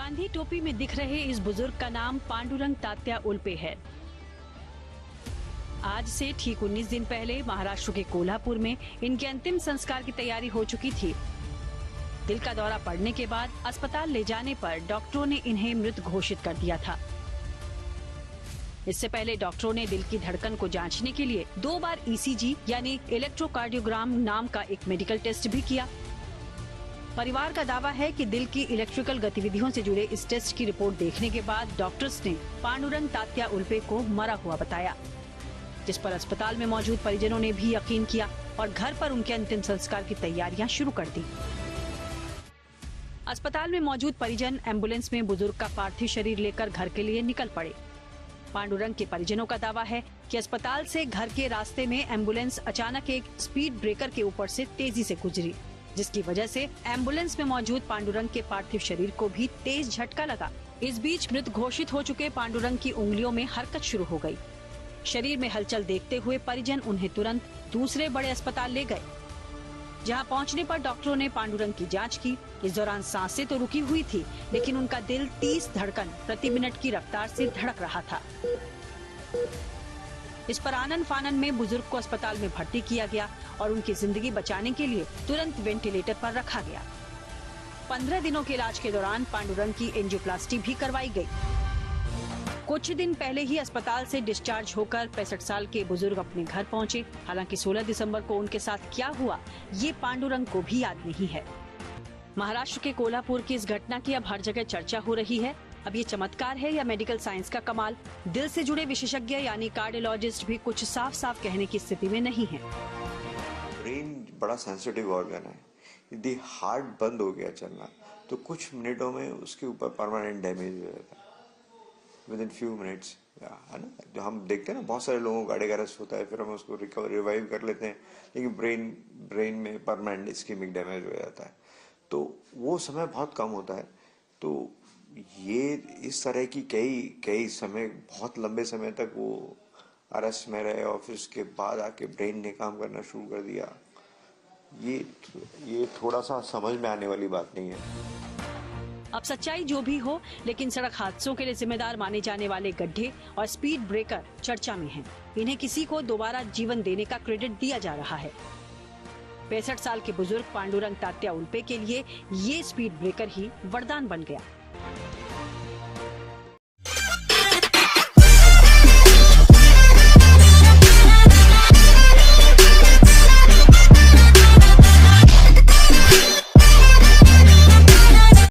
गांधी टोपी में दिख रहे इस बुजुर्ग का नाम पांडुरंग तात्या उल्पे है। आज से ठीक 19 दिन पहले महाराष्ट्र के कोल्हापुर में इनके अंतिम संस्कार की तैयारी हो चुकी थी। दिल का दौरा पड़ने के बाद अस्पताल ले जाने पर डॉक्टरों ने इन्हें मृत घोषित कर दिया था। इससे पहले डॉक्टरों ने दिल की धड़कन को जांचने के लिए 2 बार ईसीजी यानी इलेक्ट्रोकार्डियोग्राम नाम का एक मेडिकल टेस्ट भी किया। परिवार का दावा है कि दिल की इलेक्ट्रिकल गतिविधियों से जुड़े इस टेस्ट की रिपोर्ट देखने के बाद डॉक्टर्स ने पांडुरंग तात्या उल्पे को मरा हुआ बताया, जिस पर अस्पताल में मौजूद परिजनों ने भी यकीन किया और घर पर उनके अंतिम संस्कार की तैयारियां शुरू कर दी। अस्पताल में मौजूद परिजन एम्बुलेंस में बुजुर्ग का पार्थिव शरीर लेकर घर के लिए निकल पड़े। पांडुरंग के परिजनों का दावा है कि अस्पताल से घर के रास्ते में एम्बुलेंस अचानक एक स्पीड ब्रेकर के ऊपर से तेजी से गुजरी, जिसकी वजह से एम्बुलेंस में मौजूद पांडुरंग के पार्थिव शरीर को भी तेज झटका लगा। इस बीच मृत घोषित हो चुके पांडुरंग की उंगलियों में हरकत शुरू हो गई। शरीर में हलचल देखते हुए परिजन उन्हें तुरंत दूसरे बड़े अस्पताल ले गए, जहां पहुंचने पर डॉक्टरों ने पांडुरंग की जांच की। इस दौरान सांसें तो रुकी हुई थी, लेकिन उनका दिल 30 धड़कन प्रति मिनट की रफ्तार से धड़क रहा था। इस पर आनन फानन में बुजुर्ग को अस्पताल में भर्ती किया गया और उनकी जिंदगी बचाने के लिए तुरंत वेंटिलेटर पर रखा गया। 15 दिनों के इलाज के दौरान पांडुरंग की एंजियोप्लास्टी भी करवाई गई। कुछ दिन पहले ही अस्पताल से डिस्चार्ज होकर 65 साल के बुजुर्ग अपने घर पहुंचे। हालांकि 16 दिसंबर को उनके साथ क्या हुआ ये पांडुरंग को भी याद नहीं है। महाराष्ट्र के कोल्हापुर की इस घटना की अब हर जगह चर्चा हो रही है। अब ये चमत्कार है या मेडिकल साइंस का कमाल, दिल से जुड़े विशेषज्ञ यानी कार्डियोलॉजिस्ट भी कुछ साफ साफ कहने की स्थिति में नहीं है। ब्रेन बड़ा सेंसिटिव ऑर्गन है। यदि हार्ट बंद हो गया चलना तो कुछ मिनटों में उसके ऊपर परमानेंट डैमेज हो जाता है, विद इन फ्यू मिनट्स, है ना। जो हम देखते हैं ना, बहुत सारे लोगों को कार्डियक अरेस्ट होता है, फिर हम उसको रिवाइव कर लेते हैं, लेकिन ब्रेन में परमानेंट इस्केमिक डैमेज हो जाता है, तो वो समय बहुत कम होता है। तो ये इस तरह की कई समय, बहुत लंबे समय तक वो अरेस्ट में रहे और फिर उसके बाद आके ब्रेन ने काम करना शुरू कर दिया। ये थोड़ा सा समझ में आने वाली बात नहीं है। अब सच्चाई जो भी हो, लेकिन सड़क हादसों के लिए जिम्मेदार माने जाने वाले गड्ढे और स्पीड ब्रेकर चर्चा में हैं। इन्हें किसी को दोबारा जीवन देने का क्रेडिट दिया जा रहा है। 65 साल के बुजुर्ग पांडुरंग तात्या उल्पे के लिए ये स्पीड ब्रेकर ही वरदान बन गया।